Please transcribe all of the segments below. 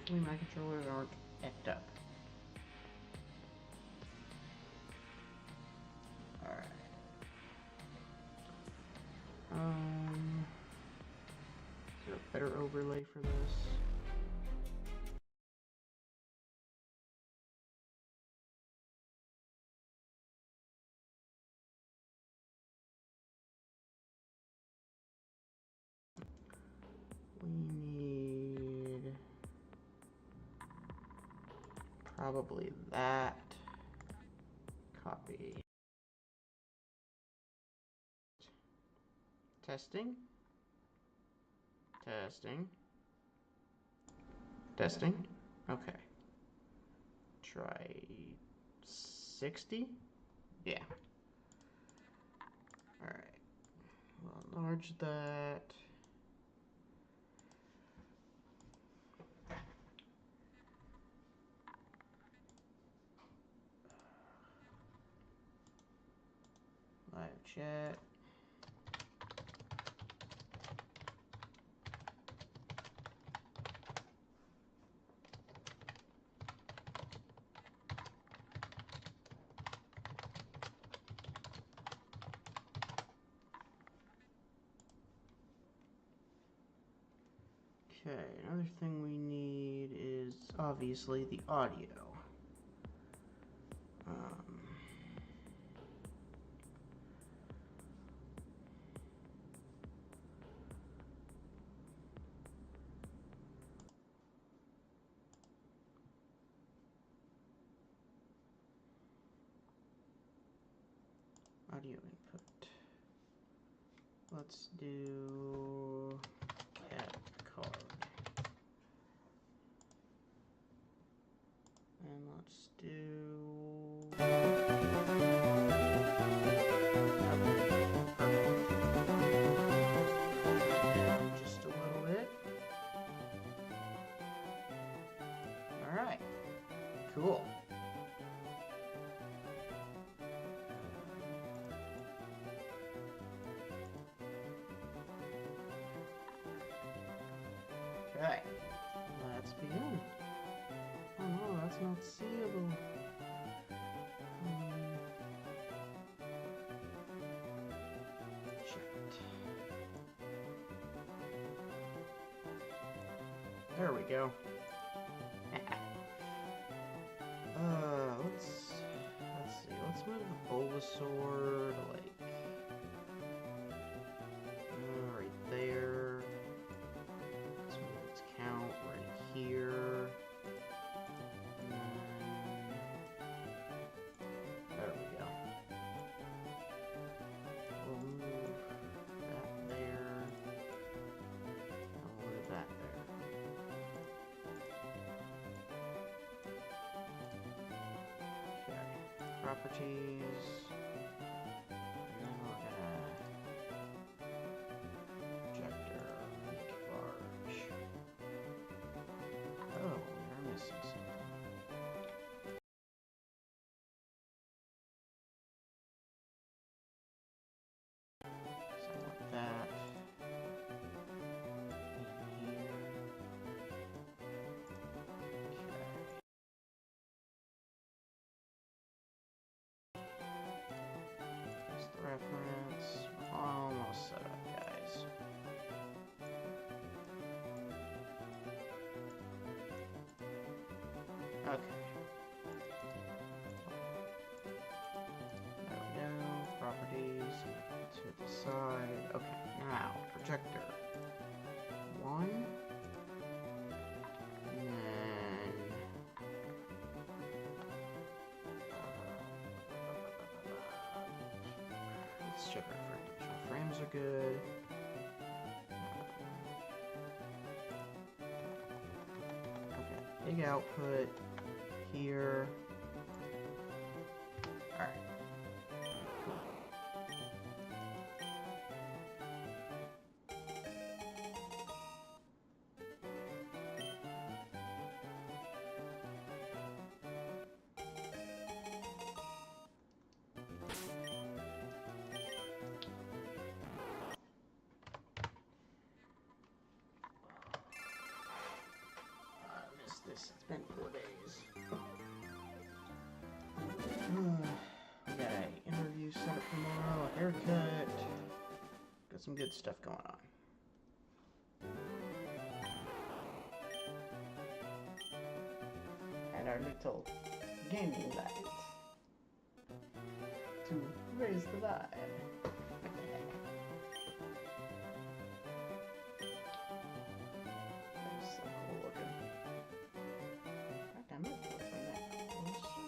Hopefully my controllers aren't effed up. Alright. Is there a better overlay for this? We need probably that. Copy. Testing. Testing. Testing. Okay. Try 60? Yeah. Alright. We'll enlarge that. Live chat. Okay, another thing we need is obviously the audio. Audio input. Let's do cat card. And let's do just a little bit. Alright. Cool. Okay, let's begin. Oh no, that's not seeable. Shit. There we go. Let's see. Let's move the Bulbasaur to like right there. Let's move its count right here. And there we go. We'll move that there. And we'll move that there. Okay. Properties. And then we're gonna projector make large. Oh, we're missing something. So I want that in here. Okay. That's the reference. We're almost set up, guys. Okay. There we go. Properties. To the side. Okay. Now, projector. One. And then. Let's check our frames. Our frames are good. Okay. Big output here. Alright. Cool. haircut. Got some good stuff going on. And our little gaming lights to raise the vibe. That's so cool looking. I might be able to bring that closer.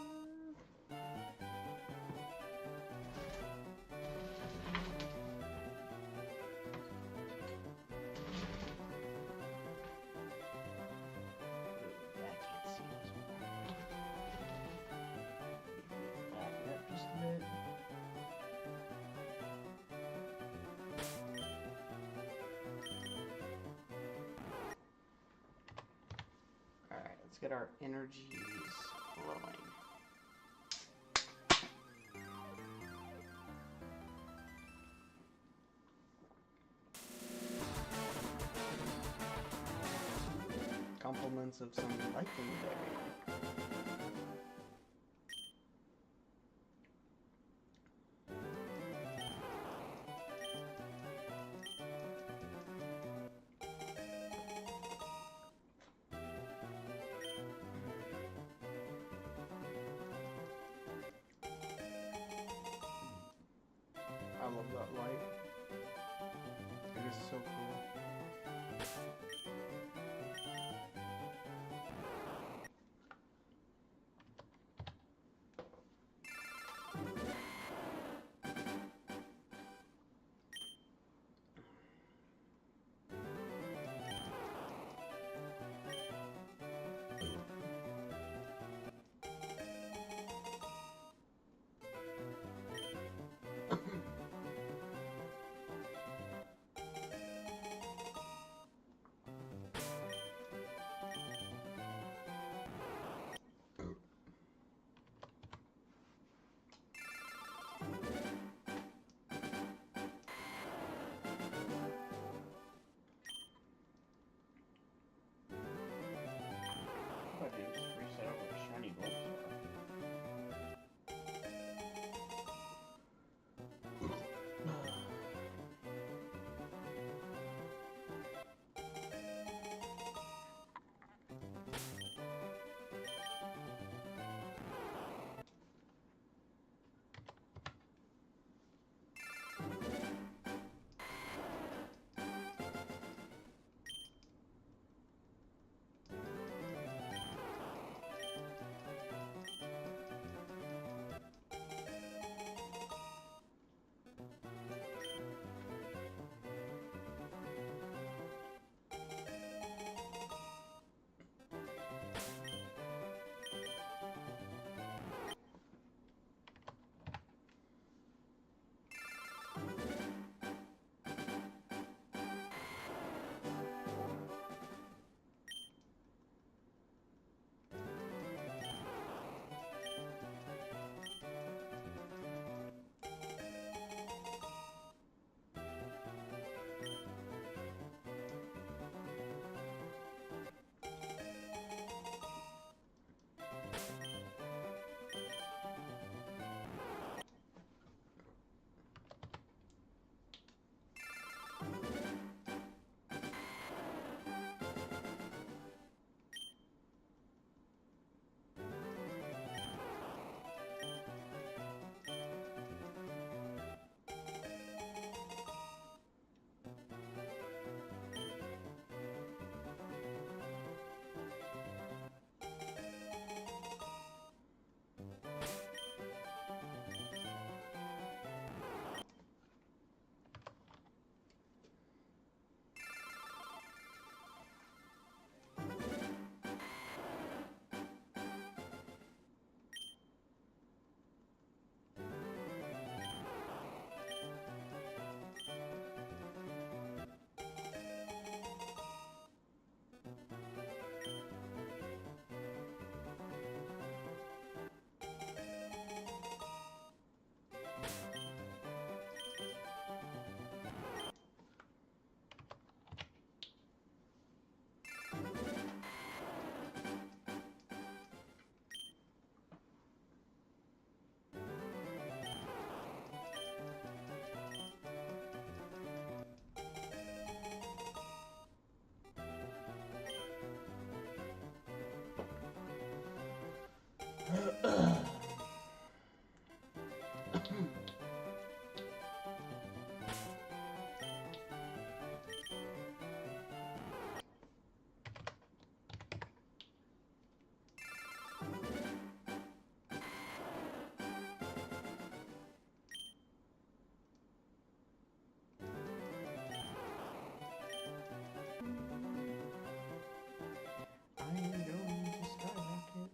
Let's get our energies flowing. Compliments of some lighting there. I love that light. It is so cool. Just reset over a shiny Bulbasaur.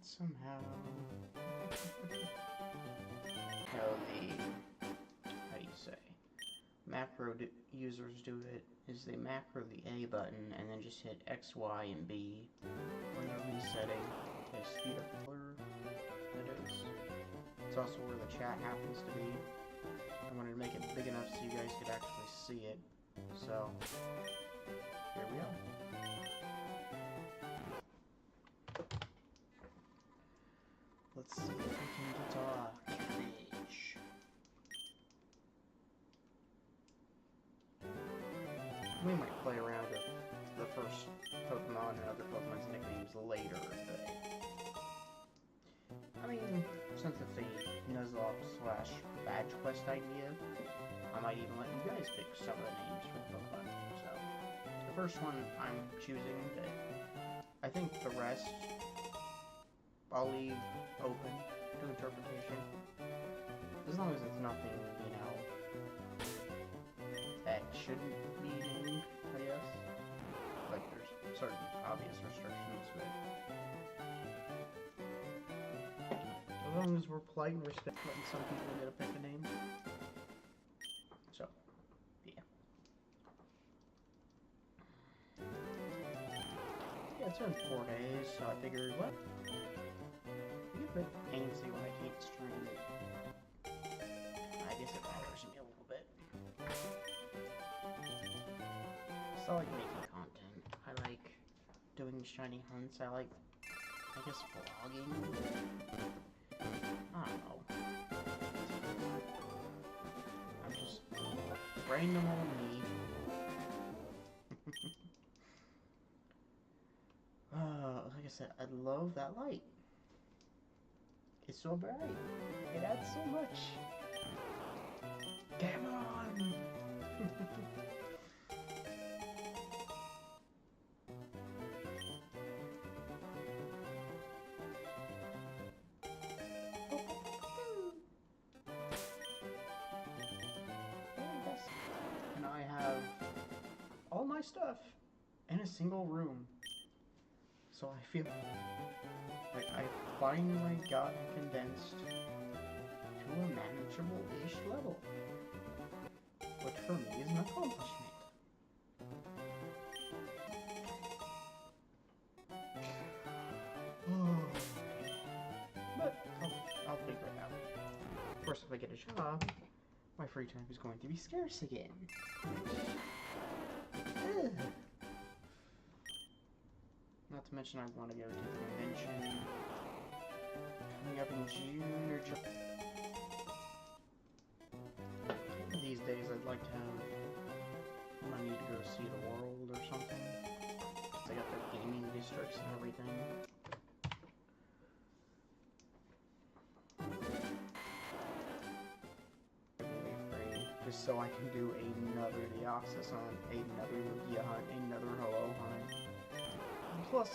Somehow. How do you say? Macro users do it is they macro the A button and then just hit X, Y, and B when they're resetting to speed up color that is. It's also where the chat happens to be. I wanted to make it big enough so you guys could actually see it. So, here we are. Let's see if we can get our cabbage. We might play around with the first Pokemon and other Pokemon's nicknames later, but I mean, since it's a Nuzlocke / Badgequest idea, I might even let you guys pick some of the names for the Pokemon. So, the first one I'm choosing, but I think the rest I'll leave open to interpretation. As long as it's nothing, you know, that shouldn't be named, I guess. Like, there's certain obvious restrictions, but as long as we're polite and respect letting some people get to pick a name. So, yeah. Yeah, it's been 4 days, so I figured, what? But aimlessly when I can't stream it. I guess it bothers me a little bit. So I like making content. I like doing shiny hunts. I like, I guess, vlogging. I don't know. I'm just random old me. Like I said, I love that light. It's so bright. It adds so much. Come on! And I have all my stuff in a single room. So I feel like I finally got condensed to a manageable-ish level, which for me is an accomplishment. But I'll figure it out. Of course, if I get a job, my free time is going to be scarce again. Not to mention I want to go to the convention coming up in June or July. These days I'd like to have money to go see the world or something. They got their gaming districts and everything. Just so I can do another Deoxys hunt, another Lugia hunt, another Hello hunt. Plus,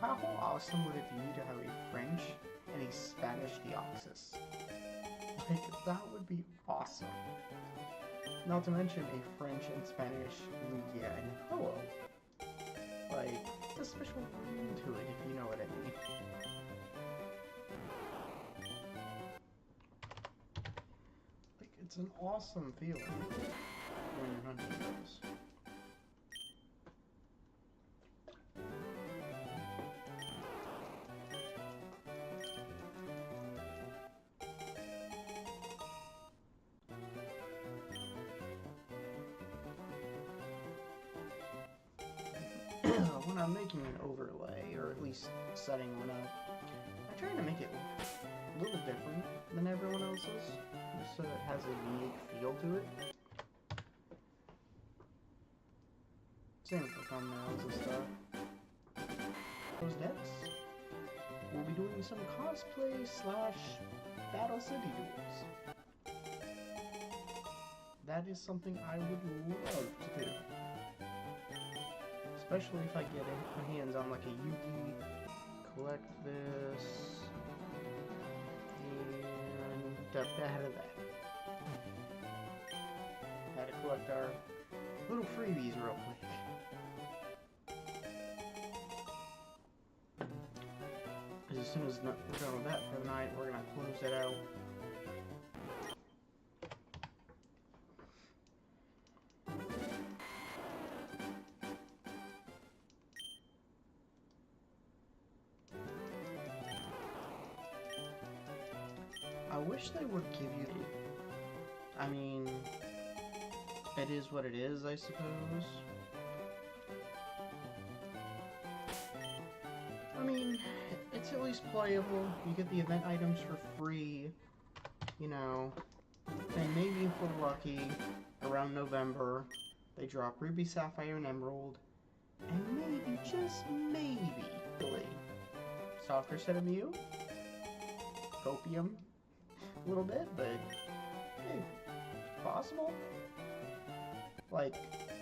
how awesome would it be to have a French and a Spanish Deoxys? Like, that would be awesome. Not to mention a French and Spanish Lugia and Hello. Like, it's a special ring to it, if you know what I mean. Like, it's an awesome feeling when you're hunting those. When I'm making an overlay, or at least setting one up, I try to make it a little different than everyone else's, just so it has a unique feel to it. Same with the thumbnails and stuff. Those decks, we'll be doing some cosplay slash Battle City duels. That is something I would love to do. Especially if I get my hands on like a Yugi, collect this, and dump out of that. Had to collect our little freebies real quick. Because as soon as we're done with that for the night, we're going to close it out. I wish they would give you the... I mean, it is what it is, I suppose. I mean, it's at least playable. You get the event items for free, you know. And maybe if we're lucky, around November, they drop Ruby, Sapphire, and Emerald. And maybe, just maybe, really, Soccer Set of Mew? Copium? A little bit, but hey, it's possible. Like,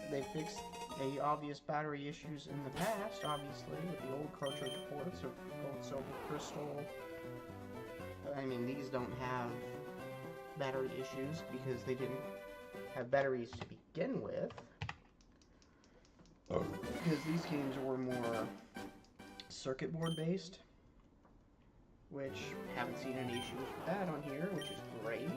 they fixed the obvious battery issues in the past, obviously, with the old cartridge ports of gold, silver, crystal. I mean, these don't have battery issues because they didn't have batteries to begin with. Because these games were more circuit board based. Which, haven't seen any issues with that on here, which is great.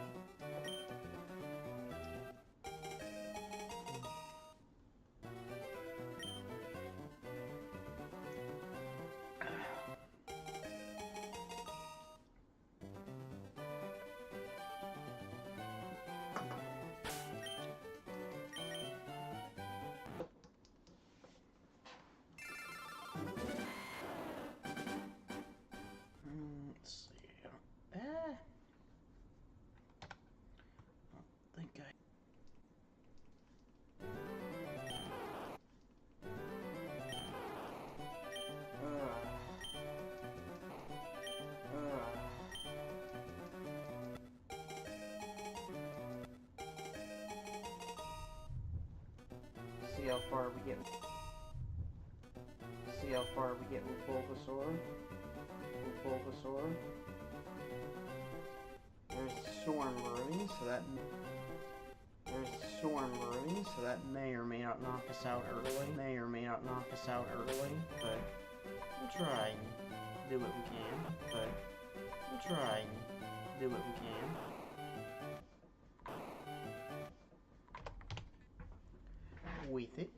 See how far we get. See how far we get with Bulbasaur. There's a storm brewing, so that may or may not knock us out early. But we'll try and do what we can. With it.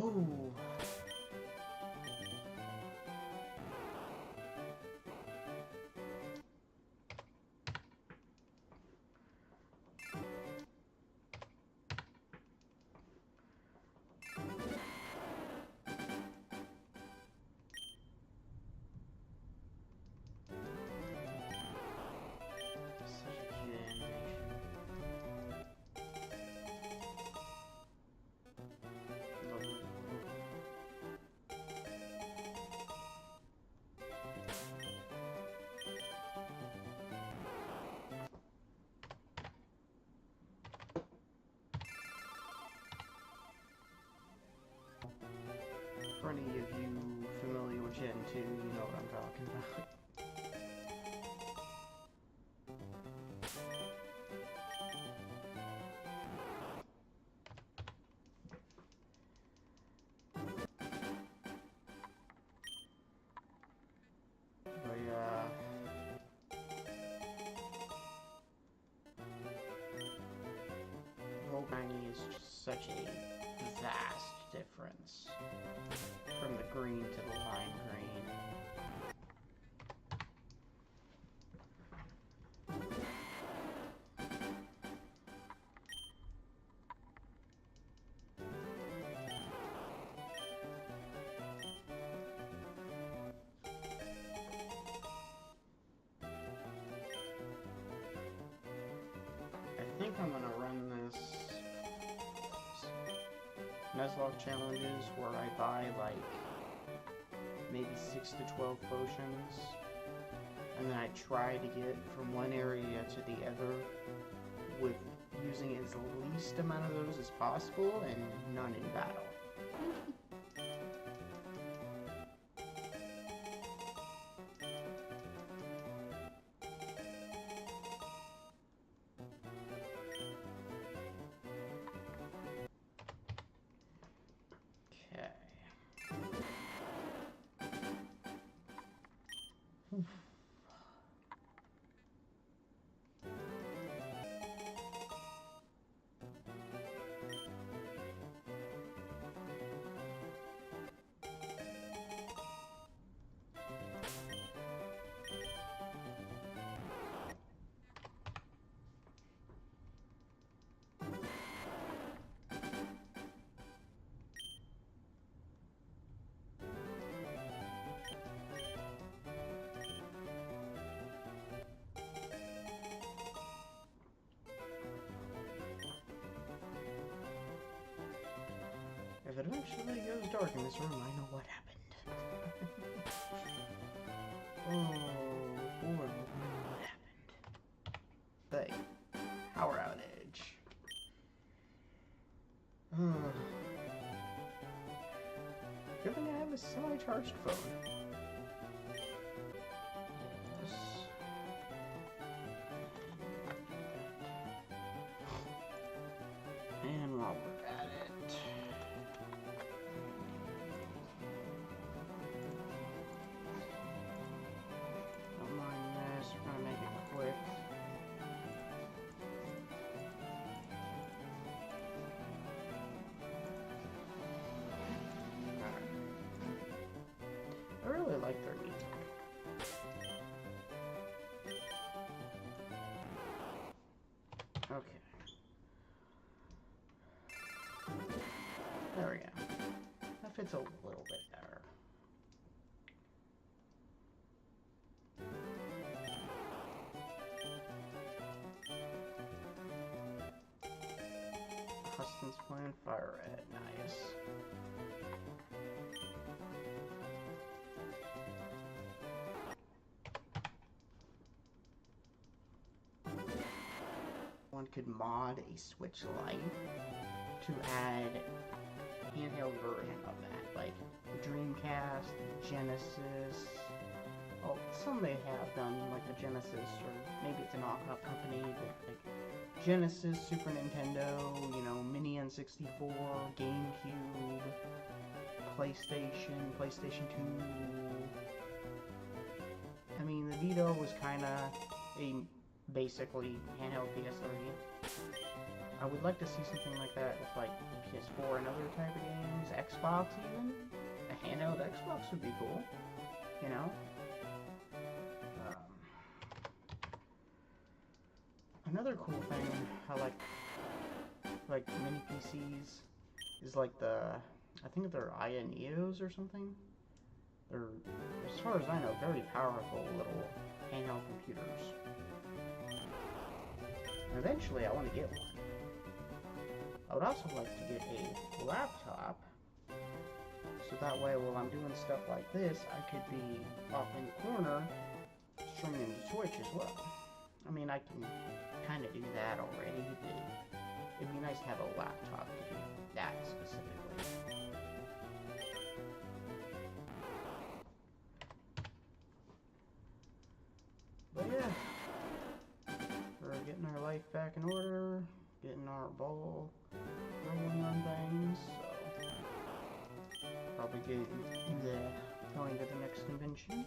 Ooh. For any of you familiar with Gen 2, you know what I'm talking about. But is just such a vast difference from the green to the lime green. I think I'm gonna run this Nuzlocke challenges where I buy like maybe 6 to 12 potions, and then I try to get from one area to the other with using as least amount of those as possible and none in battle. If it eventually goes dark in this room, I know what happened. Oh, boy, I know what happened. The power outage. Good thing I have a semi-charged phone. Yes. And while we're at it, don't mind this, we're gonna make it quick. I really like their music. Okay. There we go. That fits a little bit better. Huston's playing Fire Red. Nice. One could mod a Switch Lite to add handheld version of that, like Dreamcast, Genesis. Oh, some they have done, like the Genesis, or maybe it's a knockoff company, but like Genesis, Super Nintendo, you know, Mini N64, GameCube, PlayStation, PlayStation 2. I mean, the Vita was kind of a basically handheld PS3. I would like to see something like that with like PS4 and other type of games, Xbox even. A handheld Xbox would be cool, you know? Another cool thing I like mini PCs, is like I think they're Neos or something. They're, as far as I know, very powerful little handheld computers. And eventually I want to get one. I would also like to get a laptop, so that way while I'm doing stuff like this, I could be off in the corner streaming to Twitch as well. I mean, I can kind of do that already, but it'd be nice to have a laptop to do that specifically. But yeah, we're getting our life back in order, getting our ball rolling on things, so probably going to the next convention.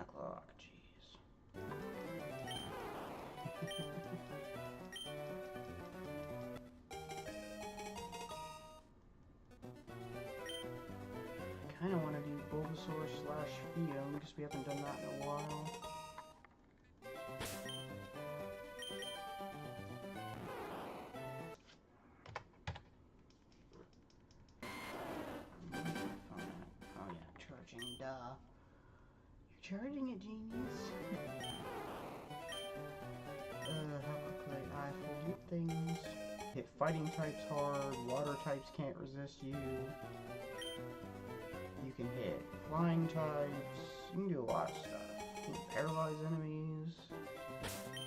that lock, jeez. I kinda wanna do Bulbasaur / Fium because we haven't done that in a while. Oh yeah, charging, duh. You're charging it, genius. How quickly I forget things. Hit fighting types hard, water types can't resist you. You can hit flying types, you can do a lot of stuff. You can paralyze enemies.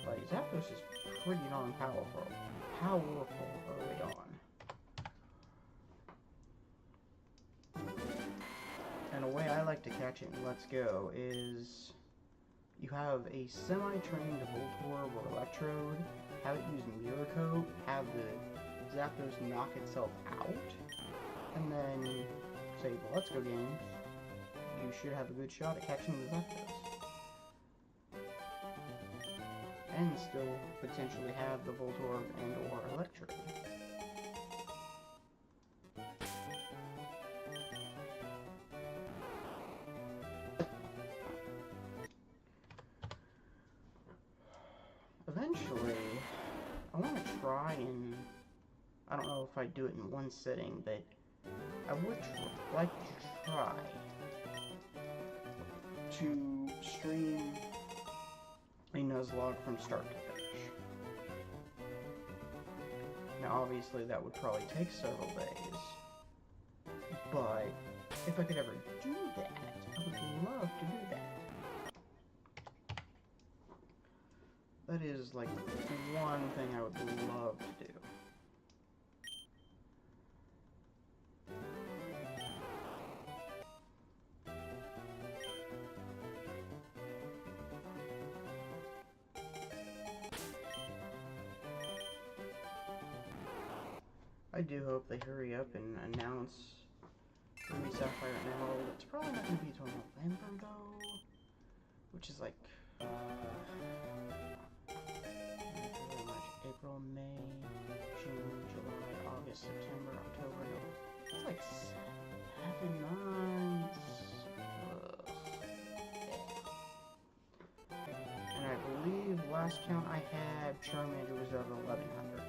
Like, Zapdos is pretty darn powerful early on. And a way I like to catch it in Let's Go is you have a semi-trained Voltorb or Electrode, have it use Mirror Coat, have the Zapdos knock itself out, and then, say the Let's Go game, you should have a good shot at catching the Zapdos. And still potentially have the Voltorb and or Electrode. Eventually, I want to try and, I don't know if I'd do it in one sitting, but I would like to try to stream a Nuzlocke from start to finish. Now obviously that would probably take several days, but if I could ever do that, I would love to do that. That is, like, one thing I would love to do. I do hope they hurry up and announce Ruby, Sapphire, and Emerald. It's probably not going to be until November, though, which is like, April, May, June, July, August, September, October, November. It's like 7 months. And I believe last count I had, Charmander was over 1100.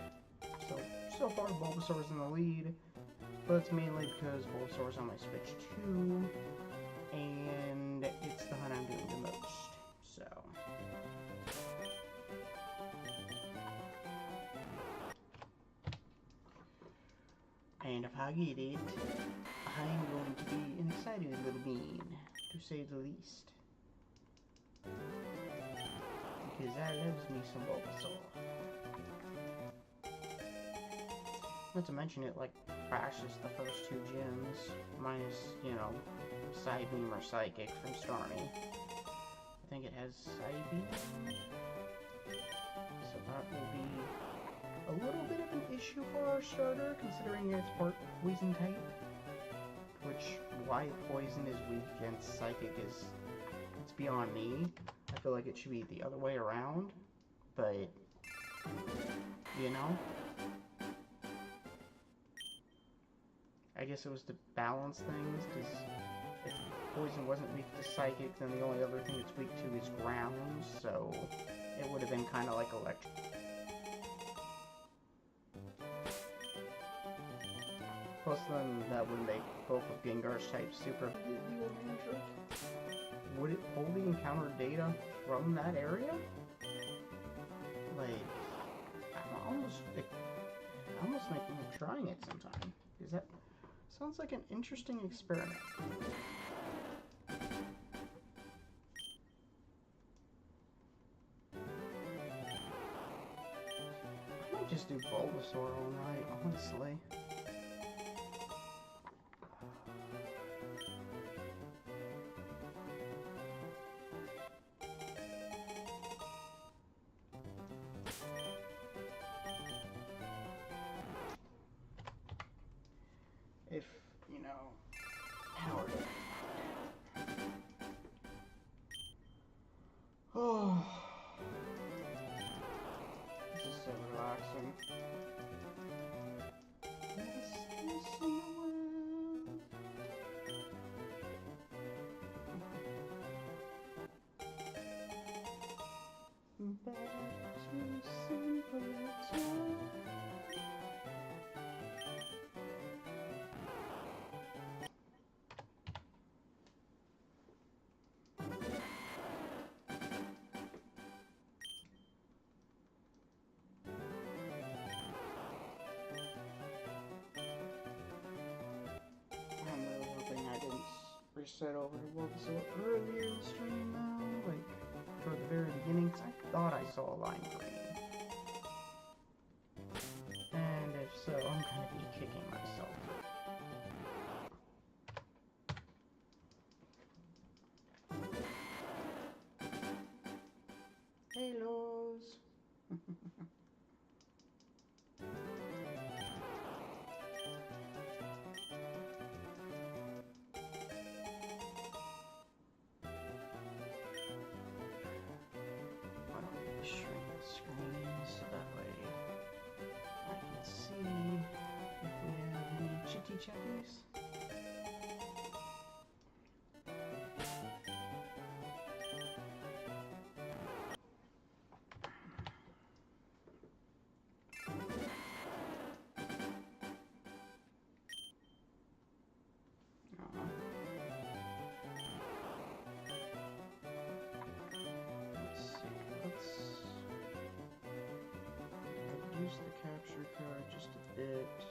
So far Bulbasaur is in the lead, but it's mainly because Bulbasaur is on my Switch 2, and it's the hunt I'm doing the most, so. And if I get it, I'm going to be an excited little bean, to say the least. Because I loves me some Bulbasaur. Not to mention it, like, crashes the first 2 gyms, minus, you know, Psybeam or Psychic from Starmie. I think it has Psybeam, so that will be a little bit of an issue for our starter, considering it's part Poison type. Which, why Poison is weak against Psychic is, it's beyond me. I feel like it should be the other way around, but, you know. I guess it was to balance things, because if Poison wasn't weak to Psychic, then the only other thing it's weak to is Ground, so it would have been kind of like Electric. Plus then, that would make both of Gengar's types super. Would it pull the encounter data from that area? Like, I'm almost thinking of trying it sometime. Is that... Sounds like an interesting experiment. I might just do Bulbasaur all night, honestly. If, you know, Howard. said over to Bulbasaur earlier in the stream though, like, toward the very beginning, because I thought I saw a lime green. And if so, I'm gonna be kicking myself. Halos! Shrink the screen so that way I can see if we have any chitty chatties. Let's reduce the capture card just a bit.